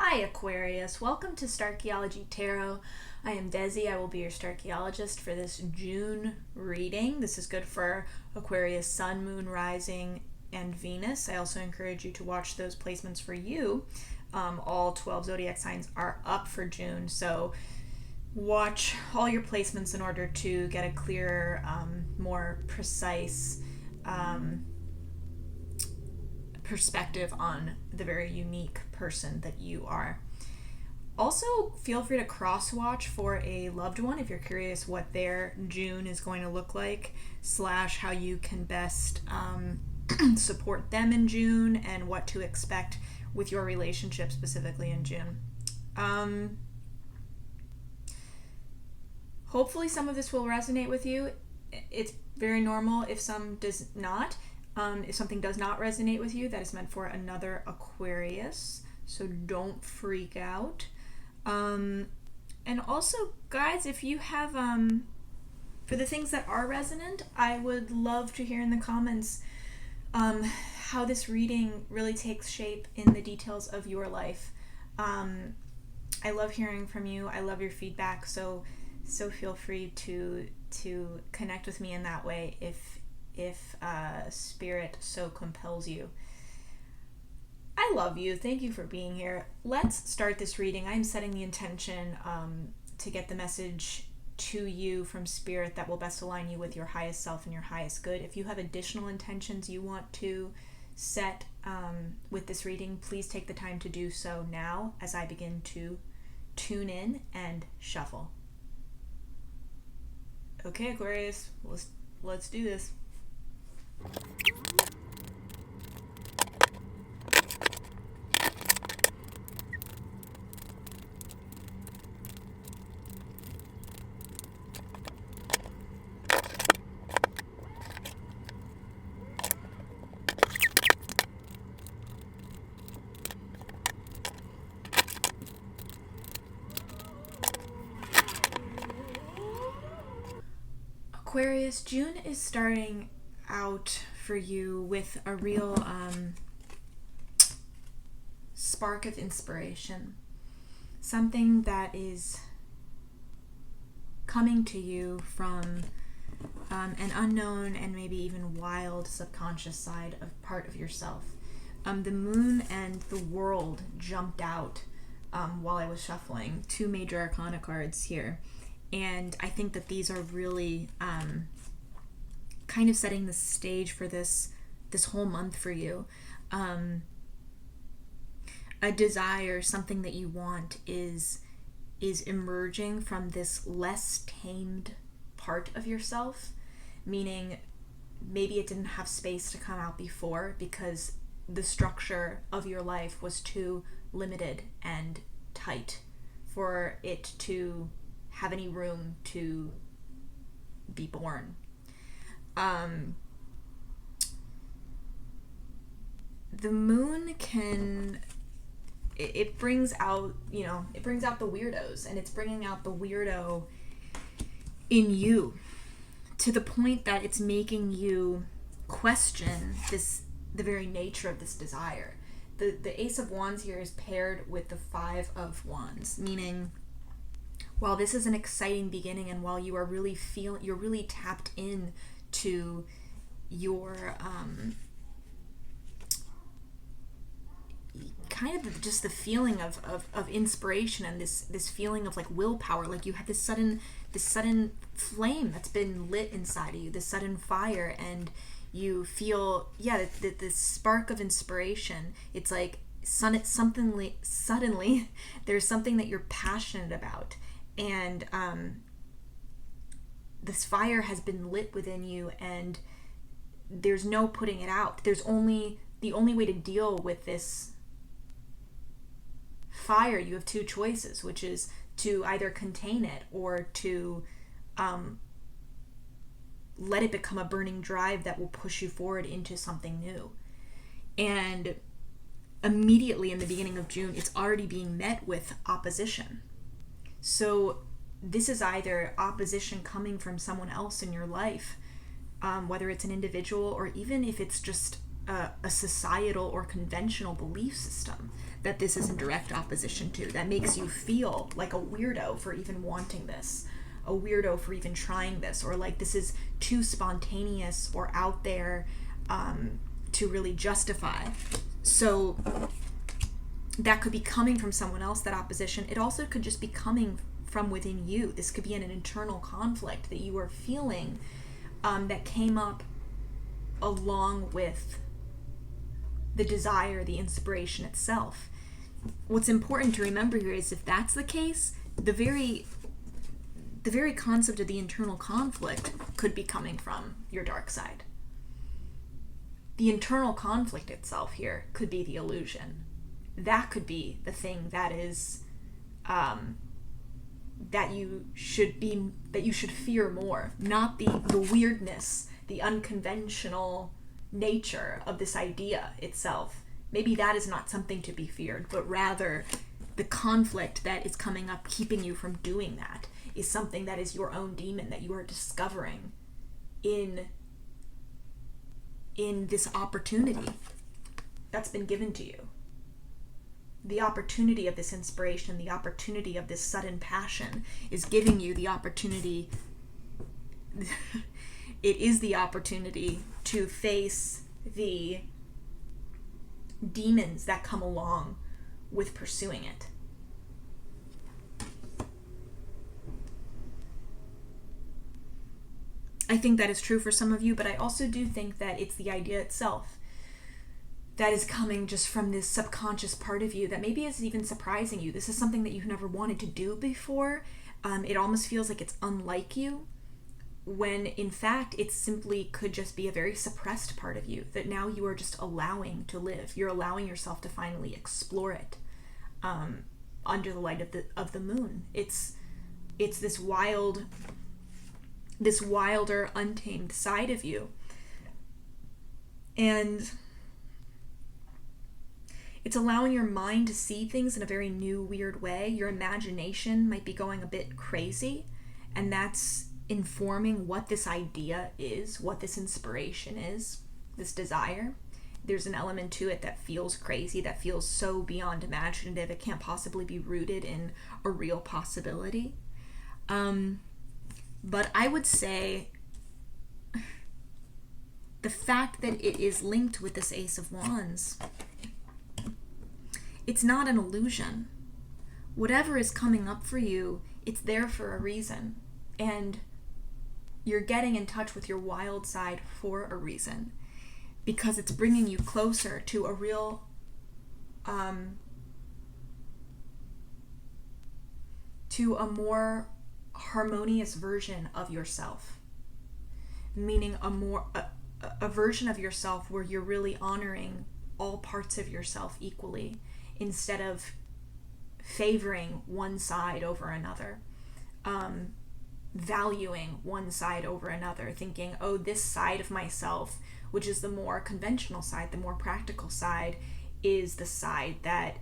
Hi Aquarius, welcome to Starchaeology Tarot. I am Desi, I will be your Starchaeologist for this June reading. This is good for Aquarius, Sun, Moon, Rising, and Venus. I also encourage you to watch those placements for you. All 12 zodiac signs are up for June, so watch all your placements in order to get a clearer, more precise perspective on the very unique person that you are. Also, feel free to cross-watch for a loved one if you're curious what their June is going to look like, / how you can best support them in June and what to expect with your relationship specifically in June. Hopefully some of this will resonate with you. It's very normal if some does not. If something does not resonate with you, that is meant for another Aquarius, so don't freak out. And also, guys, if you have, for the things that are resonant, I would love to hear in the comments how this reading really takes shape in the details of your life. I love hearing from you. I love your feedback, so feel free to connect with me in that way if spirit so compels you. I love you. Thank you for being here. Let's start this reading. I'm setting the intention to get the message to you from spirit that will best align you with your highest self and your highest good. If you have additional intentions you want to set with this reading, please take the time to do so now as I begin to tune in and shuffle. Okay, Aquarius, let's do this. Aquarius, June is starting out for you with a real spark of inspiration. Something that is coming to you from an unknown and maybe even wild subconscious side of part of yourself. The moon and the world jumped out while I was shuffling. 2 major arcana cards here. And I think that these are really kind of setting the stage for this whole month for you. A desire, something that you want is emerging from this less tamed part of yourself, meaning maybe it didn't have space to come out before because the structure of your life was too limited and tight for it to have any room to be born. The moon it brings out, it brings out the weirdos, and it's bringing out the weirdo in you to the point that it's making you question the very nature of this desire. The Ace of Wands here is paired with the 5 of Wands, meaning while this is an exciting beginning and while you are really you're really tapped in to your kind of just the feeling of inspiration and this feeling of like willpower, like you have this sudden flame that's been lit inside of you, this sudden fire, and you feel this spark of inspiration. It's like suddenly there's something that you're passionate about, and this fire has been lit within you, and there's no putting it out. The only way to deal with this fire, you have 2 choices, which is to either contain it or to let it become a burning drive that will push you forward into something new. And immediately in the beginning of June, it's already being met with opposition. So this is either opposition coming from someone else in your life, whether it's an individual or even if it's just a societal or conventional belief system that this is in direct opposition to, that makes you feel like a weirdo for even wanting this, a weirdo for even trying this, or like this is too spontaneous or out there to really justify. So that could be coming from someone else, that opposition. It also could just be coming from within you. This could be an internal conflict that you are feeling that came up along with the desire, the inspiration itself. What's important to remember here is if that's the case, the very concept of the internal conflict could be coming from your dark side. The internal conflict itself here could be the illusion. That could be the thing that is that you should fear more, not the weirdness, the unconventional nature of this idea itself. Maybe that is not something to be feared, but rather the conflict that is coming up, keeping you from doing that, is something that is your own demon that you are discovering in this opportunity that's been given to you. The opportunity of this inspiration, the opportunity of this sudden passion is giving you the opportunity. It is the opportunity to face the demons that come along with pursuing it. I think that is true for some of you, but I also do think that it's the idea itself that is coming just from this subconscious part of you that maybe is even surprising you. This is something that you've never wanted to do before. It almost feels like it's unlike you, when in fact it simply could just be a very suppressed part of you that now you are just allowing to live. You're allowing yourself to finally explore it under the light of the moon. It's this wilder, untamed side of you. And it's allowing your mind to see things in a very new, weird way. Your imagination might be going a bit crazy, and that's informing what this idea is, what this inspiration is, this desire. There's an element to it that feels crazy, that feels so beyond imaginative, it can't possibly be rooted in a real possibility. But I would say the fact that it is linked with this Ace of Wands, it's not an illusion. Whatever is coming up for you, it's there for a reason. And you're getting in touch with your wild side for a reason. Because it's bringing you closer to a real, to a more harmonious version of yourself. Meaning a version of yourself where you're really honoring all parts of yourself equally, instead of favoring one side over another, valuing one side over another, thinking, oh, this side of myself, which is the more conventional side, the more practical side, is the side that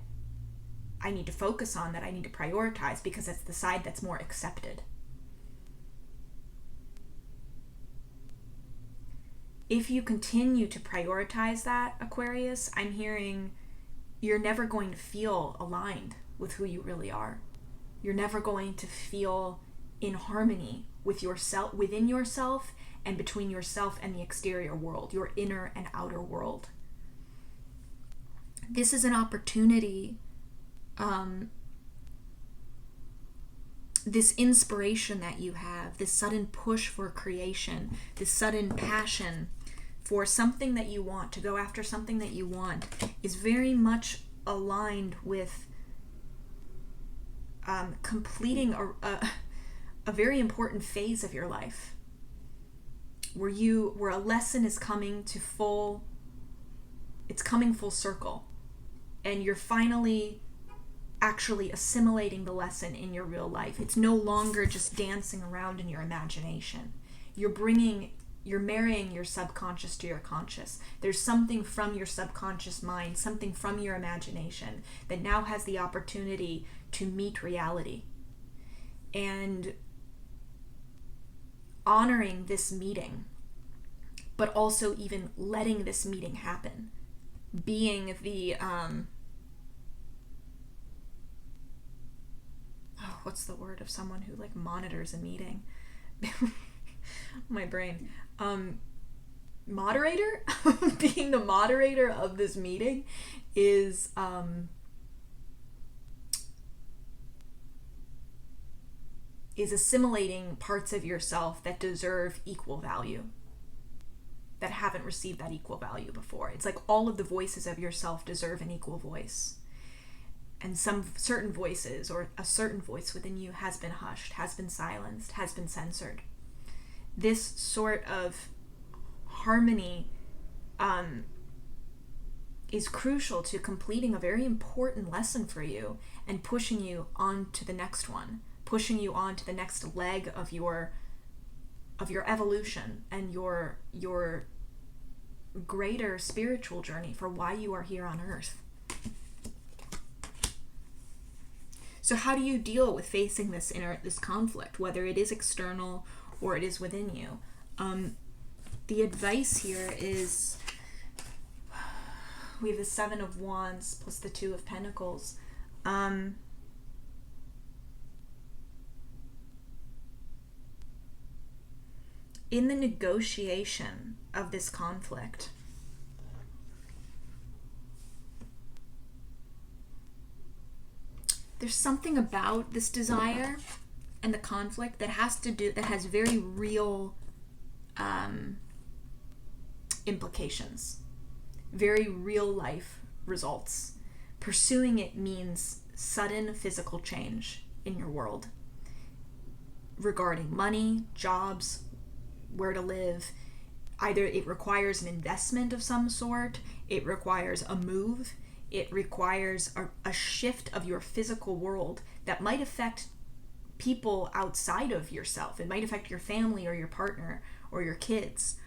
I need to focus on, that I need to prioritize, because it's the side that's more accepted. If you continue to prioritize that, Aquarius, I'm hearing you're never going to feel aligned with who you really are. You're never going to feel in harmony with yourself, within yourself, and between yourself and the exterior world, your inner and outer world. This is an opportunity, this inspiration that you have, this sudden push for creation, this sudden passion for something that you want, to go after something that you want, is very much aligned with completing a very important phase of your life, where a lesson is coming full circle, and you're finally actually assimilating the lesson in your real life. It's no longer just dancing around in your imagination. You're marrying your subconscious to your conscious. There's something from your subconscious mind, something from your imagination that now has the opportunity to meet reality. And honoring this meeting but also even letting this meeting happen, being the what's the word of someone who like monitors a meeting? My brain. Moderator. Being the moderator of this meeting is assimilating parts of yourself that deserve equal value, that haven't received that equal value before. It's like all of the voices of yourself deserve an equal voice. And some certain voices, or a certain voice within you, has been hushed, has been silenced, has been censored. This sort of harmony is crucial to completing a very important lesson for you and pushing you on to the next one, pushing you on to the next leg of your evolution and your greater spiritual journey for why you are here on earth. So how do you deal with facing this conflict, whether it is external or it is within you? The advice here is, we have the 7 of Wands plus the 2 of Pentacles. In the negotiation of this conflict, there's something about this desire and the conflict that has very real implications, very real life results. Pursuing it means sudden physical change in your world regarding money, jobs, where to live. Either it requires an investment of some sort, it requires a move, it requires a shift of your physical world that might affect people outside of yourself. It might affect your family or your partner or your kids.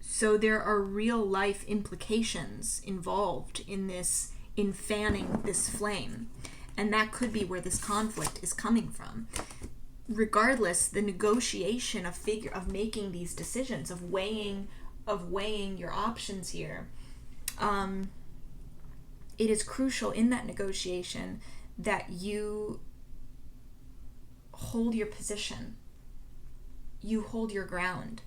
So there are real life implications involved in fanning this flame. And that could be where this conflict is coming from. Regardless, the negotiation of making these decisions, of weighing your options here, it is crucial in that negotiation that you hold your position, you hold your ground.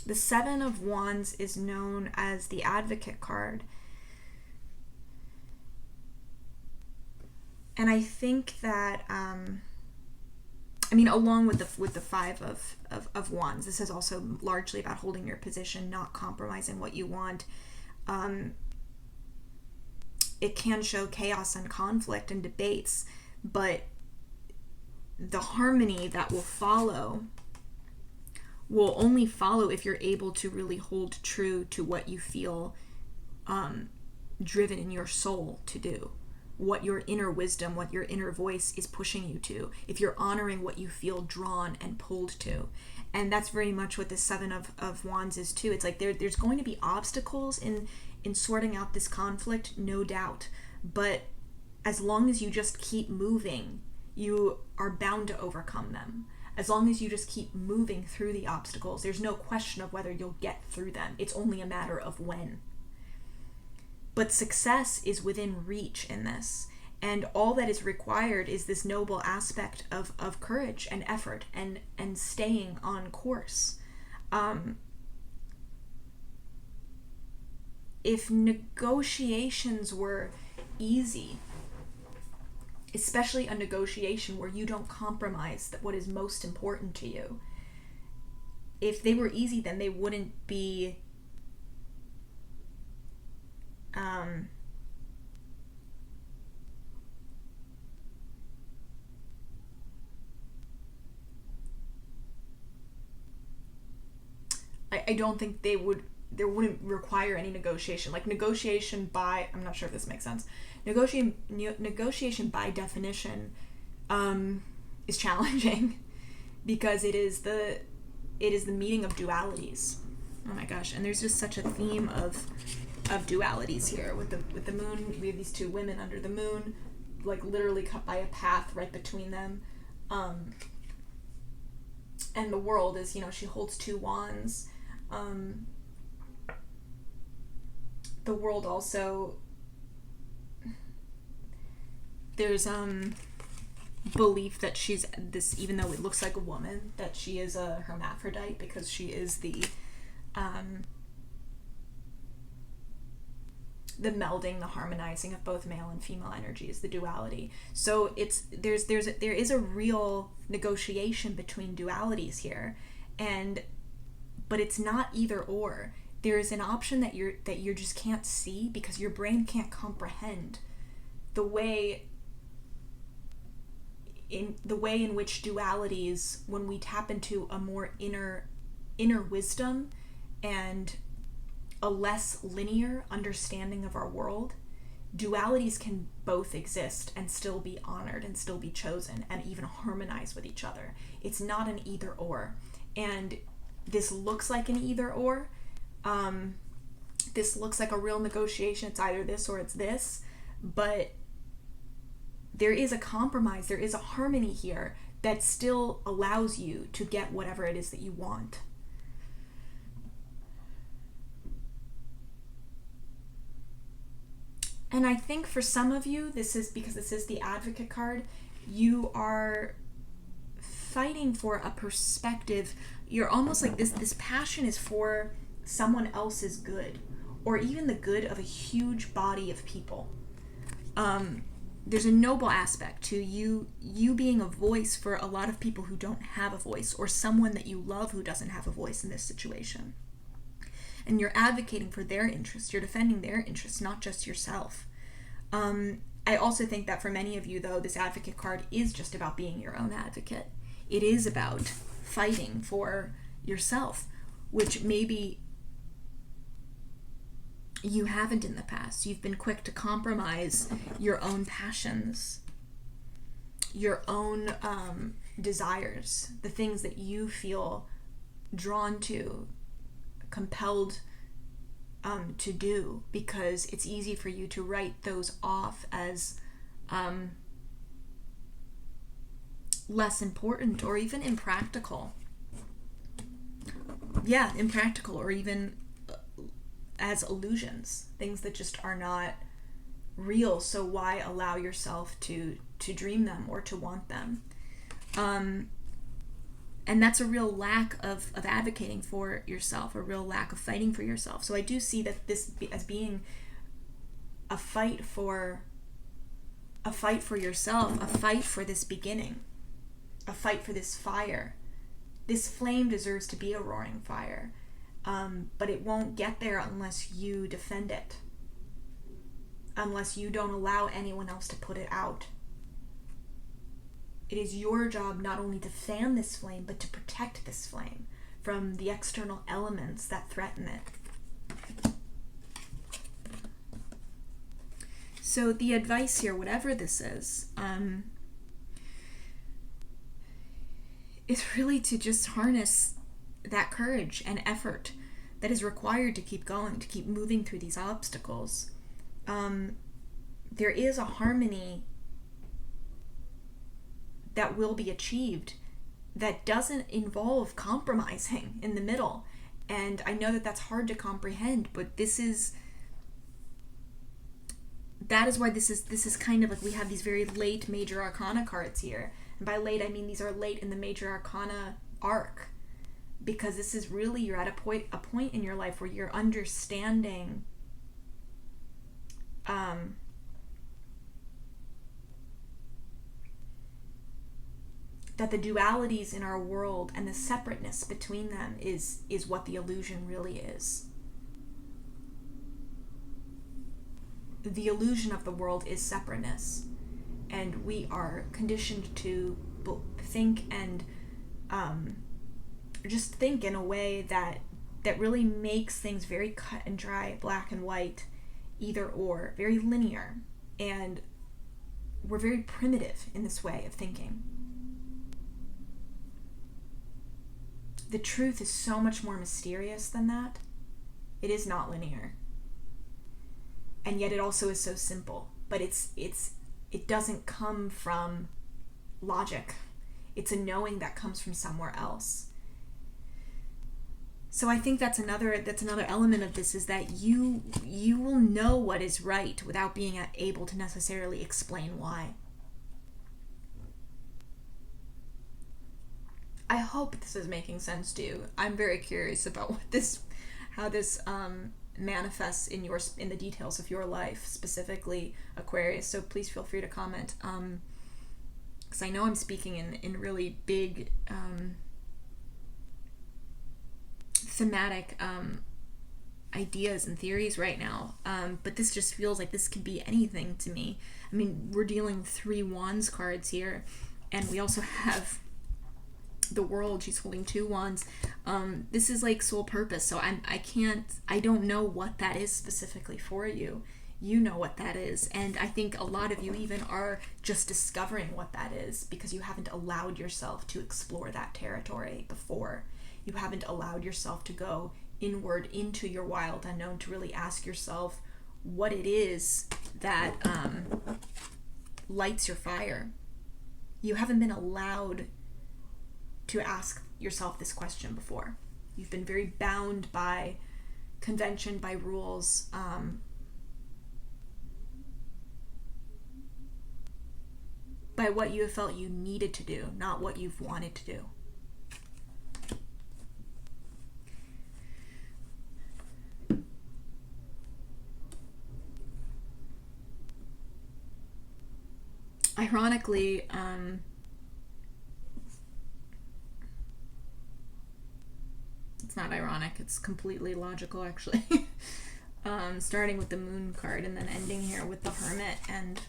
The 7 of Wands is known as the Advocate card. And I think that, along with the 5 of Wands, this is also largely about holding your position, not compromising what you want. It can show chaos and conflict and debates, but the harmony that will follow will only follow if you're able to really hold true to what you feel driven in your soul to do, what your inner wisdom, what your inner voice is pushing you to, if you're honoring what you feel drawn and pulled to. And that's very much what the 7 of Wands is too. It's like there's going to be obstacles in sorting out this conflict, no doubt, but as long as you just keep moving, you are bound to overcome them. As long as you just keep moving through the obstacles, there's no question of whether you'll get through them. It's only a matter of when. But success is within reach in this. And all that is required is this noble aspect of courage and effort and staying on course. If negotiations were easy, especially a negotiation where you don't compromise what is most important to you, if they were easy, then they wouldn't be I don't think there wouldn't require any negotiation. Like negotiation by, I'm not sure if this makes sense. Negotiation by definition is challenging because it is the meeting of dualities. Oh my gosh, and there's just such a theme of dualities here with the moon. We have these 2 women under the moon. like literally cut by a path right between them. And the world is, she holds 2 wands. The world also, there's belief that she's this, even though it looks like a woman, that she is a hermaphrodite, because she is the melding, the harmonizing of both male and female energies, the duality. So there is a real negotiation between dualities here, but it's not either or. There is an option that you just can't see because your brain can't comprehend the way in which dualities, when we tap into a more inner wisdom and a less linear understanding of our world, dualities can both exist and still be honored and still be chosen and even harmonize with each other. It's not an either or. And this looks like an either or. This looks like a real negotiation. It's either this or it's this. But there is a compromise. There is a harmony here that still allows you to get whatever it is that you want. And I think for some of you, because this is the Advocate card, you are fighting for a perspective. You're almost like this passion is for someone else's good, or even the good of a huge body of people. There's a noble aspect to you being a voice for a lot of people who don't have a voice, or someone that you love who doesn't have a voice in this situation. And you're advocating for their interests. You're defending their interests, not just yourself. I also think that for many of you, though, this Advocate card is just about being your own advocate. It is about fighting for yourself, which maybe you haven't in the past. You've been quick to compromise your own passions, your own desires, the things that you feel drawn to, compelled to do, because it's easy for you to write those off as less important or even impractical. Yeah, impractical, or even as illusions, things that just are not real. So why allow yourself to dream them or to want them? And that's a real lack of advocating for yourself, a real lack of fighting for yourself. So I do see that this as being a fight for yourself, a fight for this beginning, a fight for this fire. This flame deserves to be a roaring fire, but it won't get there unless you defend it, unless you don't allow anyone else to put it out. It is your job not only to fan this flame, but to protect this flame from the external elements that threaten it. So the advice here, whatever this is really to just harness that courage and effort that is required to keep going, to keep moving through these obstacles. There is a harmony that will be achieved that doesn't involve compromising in the middle. And I know that that's hard to comprehend, but that is why this is kind of like we have these very late major arcana cards here. And by late, I mean these are late in the major arcana arc, because this is really, you're at a point in your life where you're understanding that the dualities in our world and the separateness between them is what the illusion really is. The illusion of the world is separateness, and we are conditioned to think and just think in a way that really makes things very cut and dry, black and white, either or, very linear, and we're very primitive in this way of thinking. The truth is so much more mysterious than that. It is not linear. And yet it also is so simple. But it's it doesn't come from logic. It's a knowing that comes from somewhere else. So I think that's another element of this, is that you will know what is right without being able to necessarily explain why. I hope this is making sense to you. I'm very curious about how this manifests in the details of your life, specifically Aquarius. So please feel free to comment, because I know I'm speaking in really big thematic ideas and theories right now, but this just feels like this could be anything to me. I mean, we're dealing with 3 wands cards here, and we also have the World. She's holding 2 wands. This is like soul purpose, so I don't know what that is specifically for you. You know what that is, and I think a lot of you even are just discovering what that is because you haven't allowed yourself to explore that territory before. You haven't allowed yourself to go inward into your wild unknown, to really ask yourself what it is that lights your fire. You haven't been allowed to ask yourself this question before. You've been very bound by convention, by rules, by what you have felt you needed to do, not what you've wanted to do. Ironically, it's not ironic, it's completely logical actually. Starting with the Moon card and then ending here with the Hermit and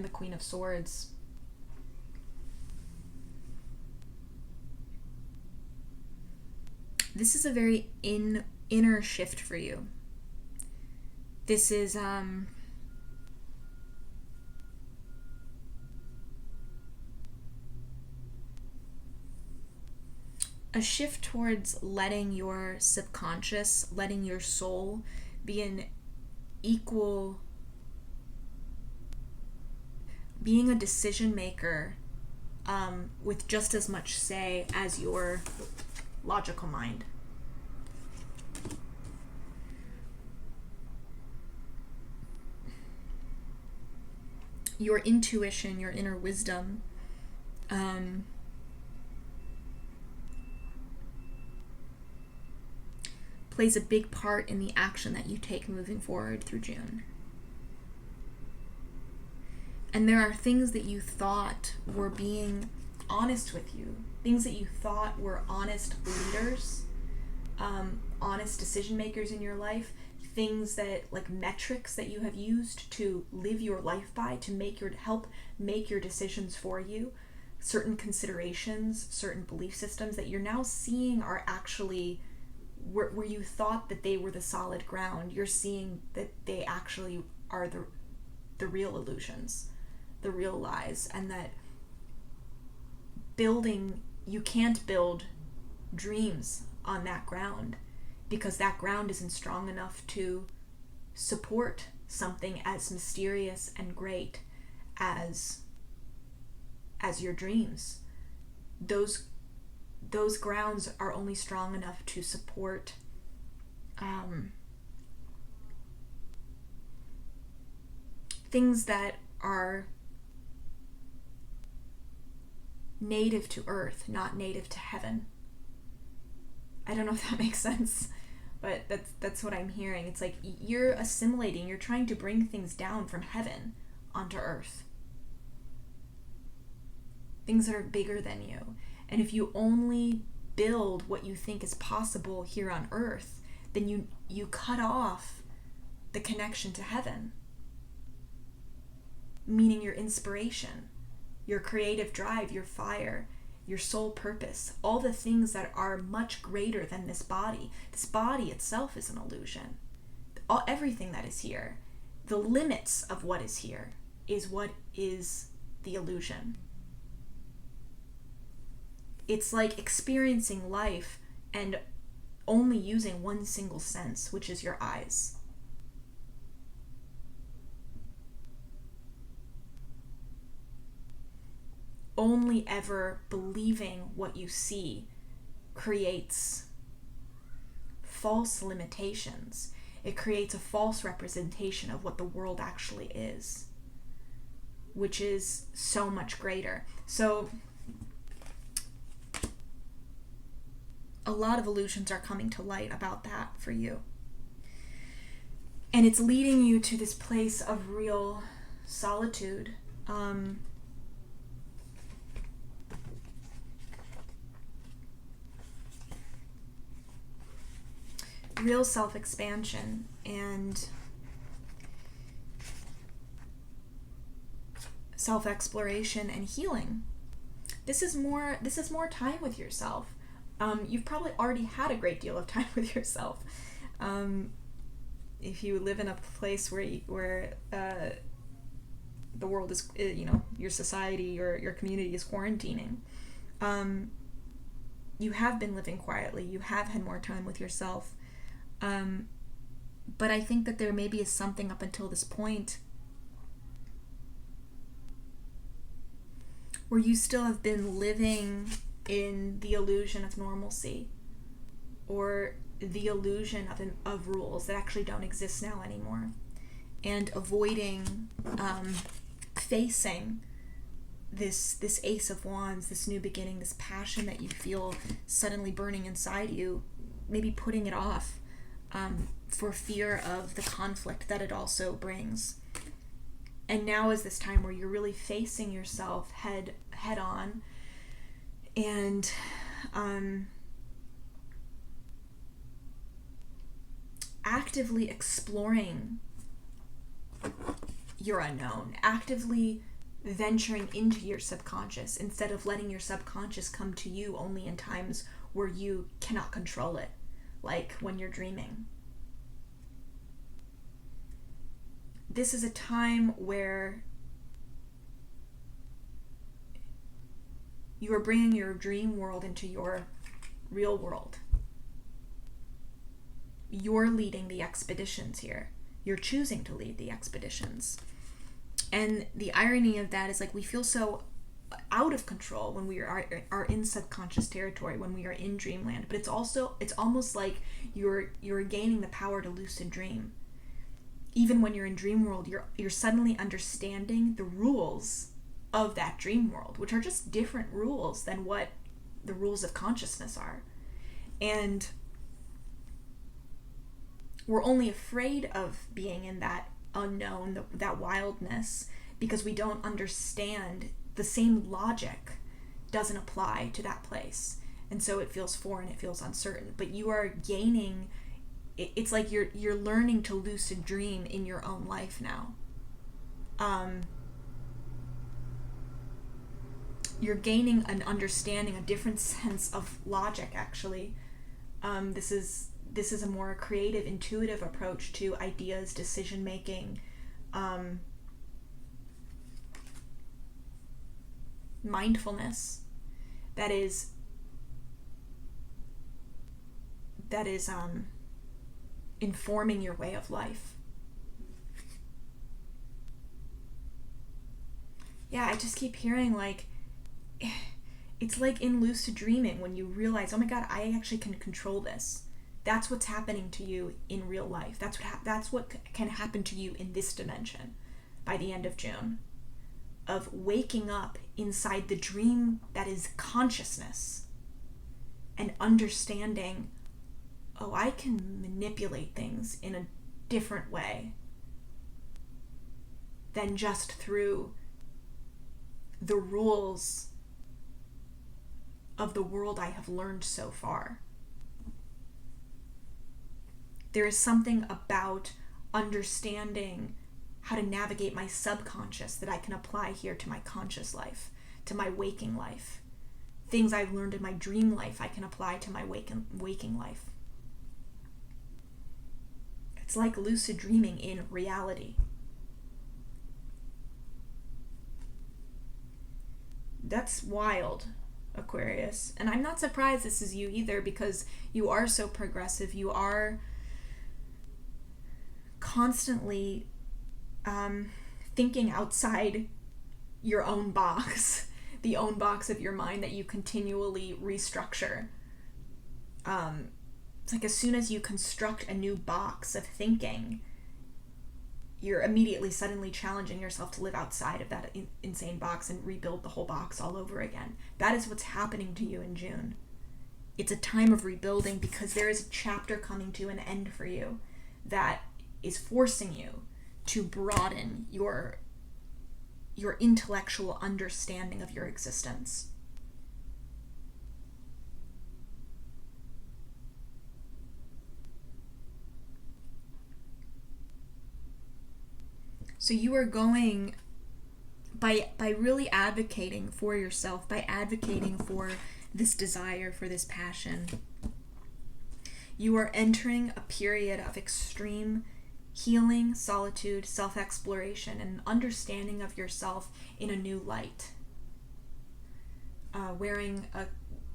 the Queen of Swords. This is a very inner shift for you. This is a shift towards letting your subconscious, letting your soul be being a decision maker with just as much say as your logical mind. Your intuition, your inner wisdom, plays a big part in the action that you take moving forward through June. And there are things that you thought were being honest with you, things that you thought were honest leaders, honest decision makers in your life, things that, like metrics that you have used to live your life by, to help make your decisions for you, certain considerations, certain belief systems that you're now seeing are actually where you thought that they were the solid ground. You're seeing that they actually are the real illusions, the real lies, and that you can't build dreams on that ground because that ground isn't strong enough to support something as mysterious and great as your dreams. Those grounds are only strong enough to support things that are native to earth, not native to heaven. I don't know if that makes sense, but that's what I'm hearing. It's like you're assimilating, you're trying to bring things down from heaven onto earth. Things that are bigger than you. And if you only build what you think is possible here on earth, then you cut off the connection to heaven. Meaning your inspiration, your creative drive, your fire, your soul purpose, all the things that are much greater than this body. This body itself is an illusion. Everything that is here, the limits of what is here, is what is the illusion. It's like experiencing life and only using one single sense, which is your eyes. only ever believing what you see creates false limitations. It creates a false representation of what the world actually is, which is so much greater. So a lot of illusions are coming to light about that for you. And it's leading you to this place of real solitude. Real self-expansion and self-exploration and healing. This is more time with yourself. You've probably already had a great deal of time with yourself. If you live in a place where the world is, your society or your community is quarantining, you have been living quietly. You have had more time with yourself. But I think that there maybe is something up until this point where you still have been living in the illusion of normalcy, or the illusion of rules that actually don't exist now anymore, and avoiding facing this Ace of Wands, this new beginning, this passion that you feel suddenly burning inside you, maybe putting it off for fear of the conflict that it also brings. And now is this time where you're really facing yourself head on, and actively exploring your unknown, actively venturing into your subconscious instead of letting your subconscious come to you only in times where you cannot control it, like when you're dreaming. This is a time where you are bringing your dream world into your real world. You're leading the expeditions here. You're choosing to lead the expeditions. And the irony of that is, like, we feel so out of control when we are in subconscious territory, when we are in dreamland. But it's almost like you're gaining the power to lucid dream. Even when you're in dream world, you're suddenly understanding the rules of that dream world, which are just different rules than what the rules of consciousness are. And we're only afraid of being in that unknown, that wildness, because we don't understand the same logic doesn't apply to that place. And so it feels foreign, it feels uncertain. But you are gaining, it's like you're learning to lucid dream in your own life now. You're gaining an understanding, a different sense of logic, actually. This is a more creative, intuitive approach to ideas, decision making, mindfulness. That is informing your way of life. Yeah, I just keep hearing, like, it's like in lucid dreaming when you realize, oh my God, I actually can control this. That's what's happening to you in real life. That's what can happen to you in this dimension by the end of June, of waking up inside the dream that is consciousness and understanding, oh, I can manipulate things in a different way than just through the rules of the world I have learned so far. There is something about understanding how to navigate my subconscious that I can apply here to my conscious life, to my waking life. Things I've learned in my dream life I can apply to my waking life. It's like lucid dreaming in reality. That's wild, Aquarius. And I'm not surprised this is you either, because you are so progressive. You are constantly thinking outside your own box. the own box of your mind that you continually restructure. It's like as soon as you construct a new box of thinking, you're immediately suddenly challenging yourself to live outside of that insane box and rebuild the whole box all over again. That is what's happening to you in June. It's a time of rebuilding because there is a chapter coming to an end for you that is forcing you to broaden your intellectual understanding of your existence. So you are going, by really advocating for yourself, by advocating for this desire, for this passion, you are entering a period of extreme healing, solitude, self-exploration, and understanding of yourself in a new light. Wearing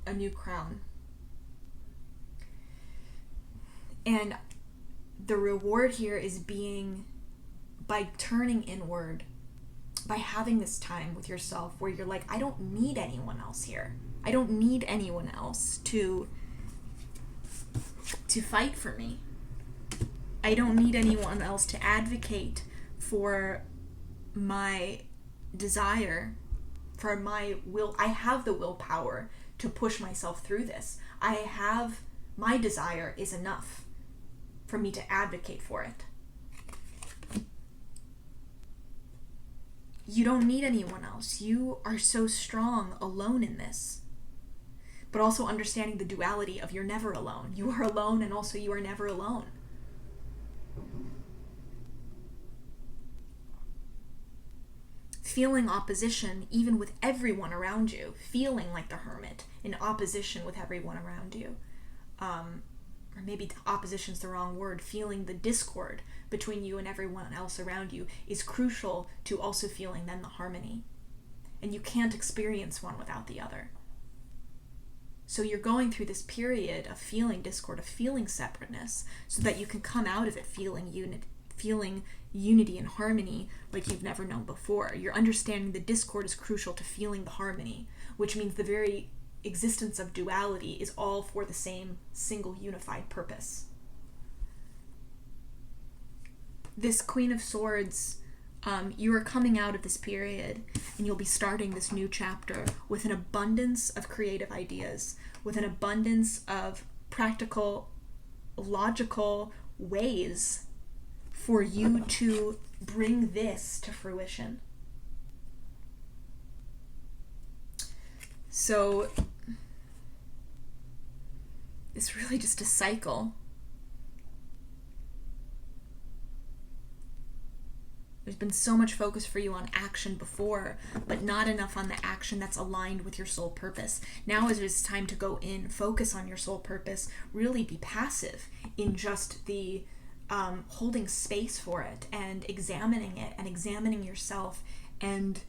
a new crown. And the reward here is being, by turning inward, by having this time with yourself where you're like, I don't need anyone else here. I don't need anyone else to fight for me. I don't need anyone else to advocate for my desire, for my will. I have the willpower to push myself through this. My desire is enough for me to advocate for it. You don't need anyone else. You are so strong alone in this. But also understanding the duality of you're never alone. You are alone and also you are never alone. Feeling opposition even with everyone around you. Feeling like the hermit in opposition with everyone around you. Or maybe opposition's the wrong word. Feeling the discord between you and everyone else around you is crucial to also feeling then the harmony. And you can't experience one without the other. So you're going through this period of feeling discord, of feeling separateness, so that you can come out of it feeling unity and harmony like you've never known before. You're understanding the discord is crucial to feeling the harmony, which means the very existence of duality is all for the same single unified purpose. This Queen of Swords, you are coming out of this period and you'll be starting this new chapter with an abundance of creative ideas, with an abundance of practical, logical ways for you to bring this to fruition. So it's really just a cycle. There's been so much focus for you on action before, but not enough on the action that's aligned with your soul purpose. Now is it's time to go in, focus on your soul purpose, really be passive in just the holding space for it and examining it and examining yourself and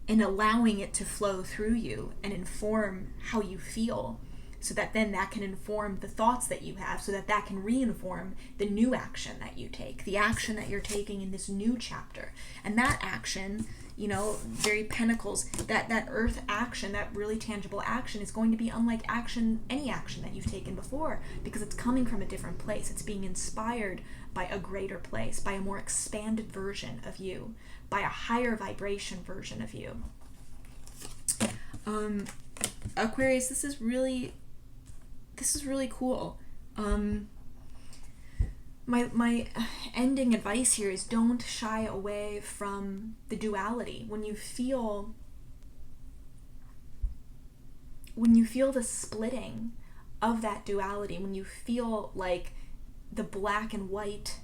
allowing it to flow through you and inform how you feel, so that then that can inform the thoughts that you have, so that that can re-inform the new action that you take, the action that you're taking in this new chapter. And that action, very pentacles, that earth action, that really tangible action is going to be unlike any action that you've taken before, because it's coming from a different place. It's being inspired by a greater place, by a more expanded version of you, by a higher vibration version of you. Aquarius, this is really cool. My ending advice here is don't shy away from the duality. When you feel the splitting of that duality, when you feel like the black and white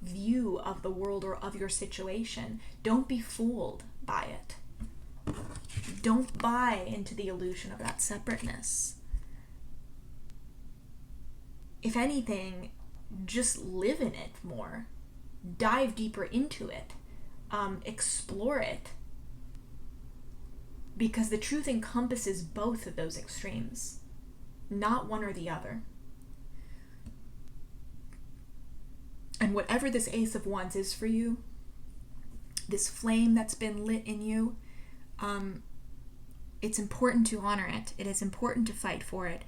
view of the world or of your situation, don't be fooled by it. Don't buy into the illusion of that separateness. If anything, just live in it more. Dive deeper into it. Explore it. Because the truth encompasses both of those extremes, not one or the other. And whatever this Ace of Wands is for you, this flame that's been lit in you, it's important to honor it. It is important to fight for it.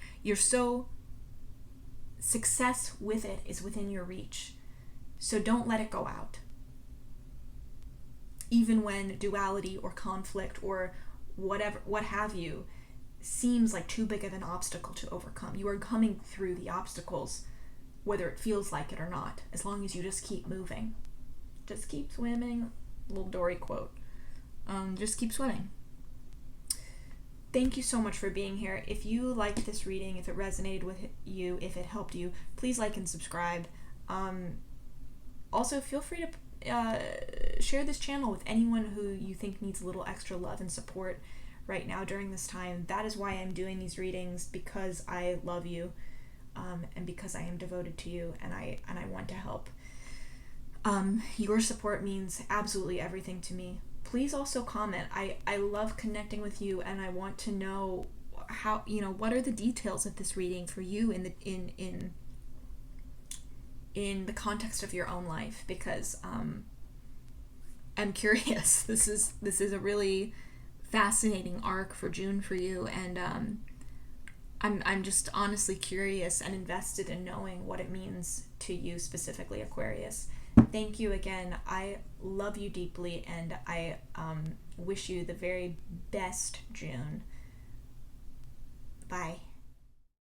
Success with it is within your reach. So don't let it go out. Even when duality or conflict or whatever, what have you, seems like too big of an obstacle to overcome. You are coming through the obstacles, whether it feels like it or not, as long as you just keep moving. Just keep swimming. Little Dory quote. Just keep swimming. Thank you so much for being here. If you liked this reading, if it resonated with you, if it helped you, please like and subscribe. Also, feel free to share this channel with anyone who you think needs a little extra love and support right now during this time. That is why I'm doing these readings, because I love you, and because I am devoted to you, and I want to help. Your support means absolutely everything to me. Please also comment. I love connecting with you, and I want to know how, what are the details of this reading for you in the context of your own life, because I'm curious. This is a really fascinating arc for June for you, and I'm just honestly curious and invested in knowing what it means to you specifically, Aquarius. Thank you again. I love you deeply, and I wish you the very best, June. Bye.